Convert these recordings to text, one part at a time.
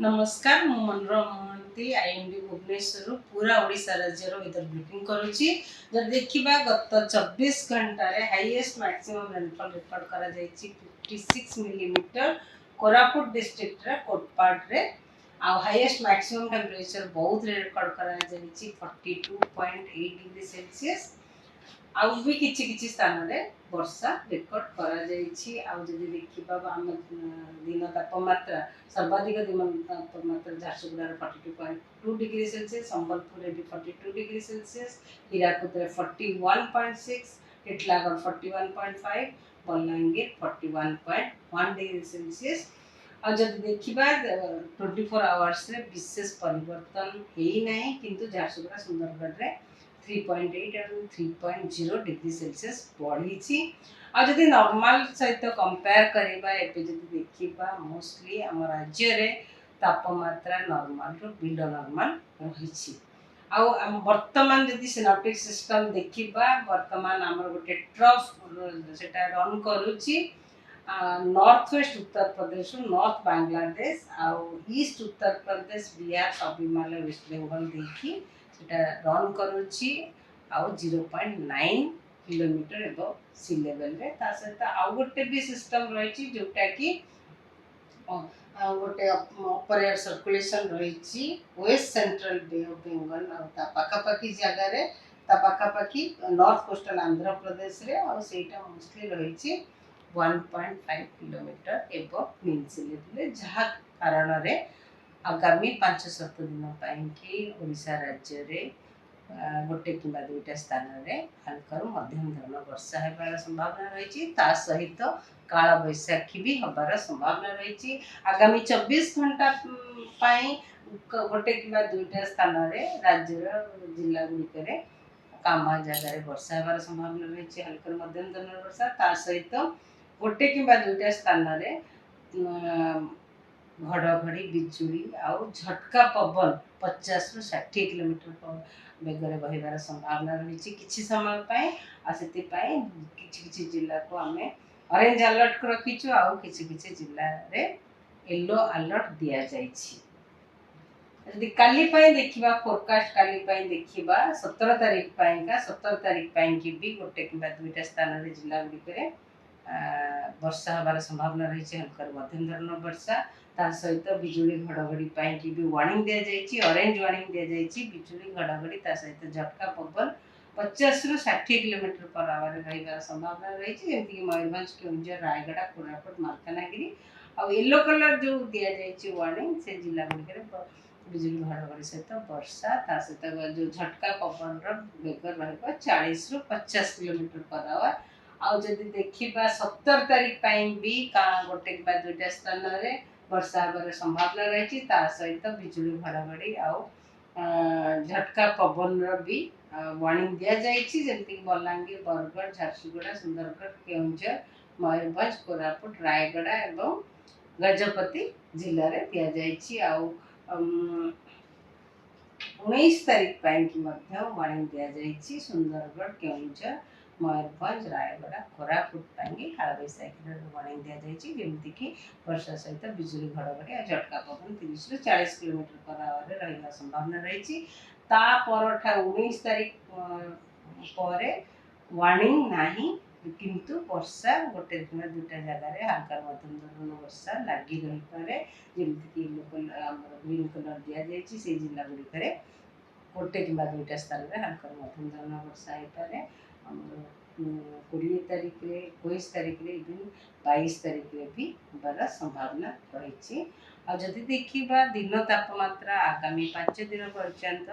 नमस्कार मु मनोरम महांती आईएमडी भुवनेश्वर पूरा ओडिशा राज्यर वेदर ब्रेकिंग करुच्ची जब देखा गत 24 घंटा हाईएस्ट मैक्सिमम रेनफॉल रिकॉर्ड करा 56 मिलीमीटर कोरापुट डिस्ट्रिक्ट रे कोटपाड रे आ हाईएस्ट मैक्सिमम टेम्परेचर बहुत रिकॉर्ड करा 42.8 डिग्री सेल्सियस आउ भी किछि किछि स्थान रे वर्षा रेकॉर्ड करा जायछि। आउ जदि देखिबा हम दिन तापमात्रा सर्वाधिक दिन तापमात्रा झारसुगुड़ा 42.2 डिग्री सेल्सियस, संबलपुर भी 42 degree Celsius, Hirakud 41.6, Titlagarh 41.5, Balangir 41.1 degree Celsius. और जब देखिबा 24 आवर्स रे विशेष परिवर्तन हेई नाही किंतु झारसुगुड़ा सुंदरगढ़ रे 3.8 और 3.0 डिग्री सेल्सियस बढ़ी। आ जदि नॉर्मल सहित कंपेयर करबा एबे जदि देखिबा मोस्टली हम राज्य रे तापमात्रा नॉर्मल रो बिलो नॉर्मल रहिछि। आ वर्तमान जदि सिनेप्टिक सिस्टम देखिबा वर्तमान हमर गोटे ट्रफ सेटा run करूछि north west Uttar Pradesh north Bangladesh आ ईस्ट उत्तर प्रदेश बिहार सब हिमालय वेस्ट बंगाल देखी रन करुच्ची 0.9 किलोमीटर एबव सी लेवल रे ता सहित आउ गोटे भी सिस्टम रही जोटा कि गोटे अपर एयर सर्कुलेशन रही west central bay of Bengal आ पाखापाखी जगह रे ता पाखापाखी नॉर्थ कोस्टल आंध्र प्रदेश रे और सेटा मोस्टली रही 1.5 kilometre above mean sea level जहाँ कारण रे आगामी 5-7 दिन कि ओडिशा राज्य रे गोटे कि दुईटा स्थान रे हल्का मध्यम धरण वर्षा होबार संभावना रही सहित काल बैशाखी भी हबार संभावना रही। आगामी 24 घंटा गोटे कि दुईटा स्थान रे राज्य जिला गुड़िक कामा जगह वर्षा होबार संभावना रही हल्का मध्यम धरण वर्षा सहित गोटे कि दुईटा स्थान रे घड़घड़ी बिजुली आउ झटका पवन 50 ରୁ 60 किलोमीटर बेगर बहबार संभावना रही किछि समय पाए आ सेति पाए किछि जिला को आमे ऑरेंज अलर्ट को रखिछु आउ किछि जिला रे येलो अलर्ट दिया जाइछि। यदि काली पाए देखिबा फोरकास्ट काली पाए देखिबा 17 तारीख पाए का 17 तारीख पाए कि भी गोटे कि दुईटा स्थान रे जिला गुडी वर्षा हबार संभावना रही हल्का मध्यम धरण वर्षा ता सहित बिजुली घड़घड़ी कि भी वार्निंग दिया जाइछि ऑरेंज वार्निंग दिया जाइछि बिजुली घड़घड़ी ता सहित झटका पवन 50 ରୁ 60 किलोमीटर पर आवर रहिबार संभावना रही जेमति कि मयूरभंज केउंझर रायगढ़ कोरापुट मालकानगिरी आ येलो कलर जो दिया जाइछि वार्निंग से जिला गुडी बिजुली घड़घड़ी सहित वर्षा ता सहित जो झटका पवन बेग रहिबा 40 ରୁ 50 किलोमीटर पर आवर। आउ जदि देखिबा 17 तारीख पाई भी गोटे कि दुईटा स्थान रे वर्षा होबार संभावना रही सहित बिजुली घड़घड़ी आउ झटका पवन भी वार्निंग दिया जाइछि जेमति बलांगीर बरगढ़ झारसुगुड़ा सुंदरगढ़ केउंझर मयूरभंज कोरापुट रायगढ़ एवं गजपति जिले में दिया जाइछि। आउ 19 तारीख पाई कि वार्निंग दिया जाइछि सुंदरगढ़ केउंझर मयूरभंज रायगढ़ कोरापुट पाई काल बैशाखी वार्निंग दिया जाइछि जेमति कि वर्षा सहित बिजुली घड़घड़ी और झटका पवन 30 ରୁ 40 किलोमीटर पर आवर रहिबा संभावना रही ता परठा 19 तारीख पर वार्निंग नाही किंतु वर्षा गोटे दुईटा जगह हल्का मध्यम धरण वर्षा लगी रही पारे जेमति कि ग्रीन कलर दिया जाइछि से जिला गुडी गोटे कि दुईटा स्थान रे हल्का मध्यम धरण वर्षा हो पारे 20 तारीख रे 21 तारीख रे इवन 22 तारीख रे भी होबार संभावना रही। आ जदि देखिबा दिन तापमात्रा आगामी 5 दिन पर्यंत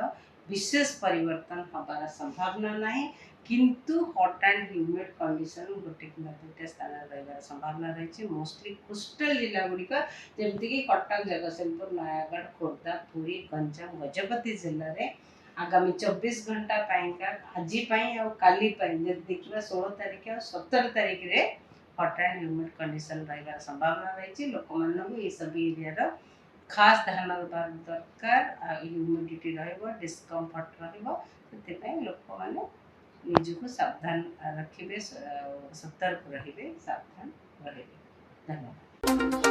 विशेष परिवर्तन हबार संभावना नाही किंतु हॉट एंड ह्यूमिड कंडीशन गोटे कि दुईटा स्थान रहिबार संभावना रही मोस्टली कोस्टल जिला गुड़िक जेमति कि कटक जगतसिंहपुर नयागढ़ खोर्धा पुरी गंजाम गजपति जिले में आगामी 24 घंटा आज काली देखिए 16 तारीख और 17 तारीख रे हॉट एंड ह्यूमिड कंडीशन रहिबार संभावना रही लोक मानक ये सब एरिया खास ध्यान देवार दरकार ह्यूमिडिटी डिस्कम्फर्ट लोक मैंने निजको सावधान रखिए सतर्क रहिबे सावधान रहिबे। धन्यवाद।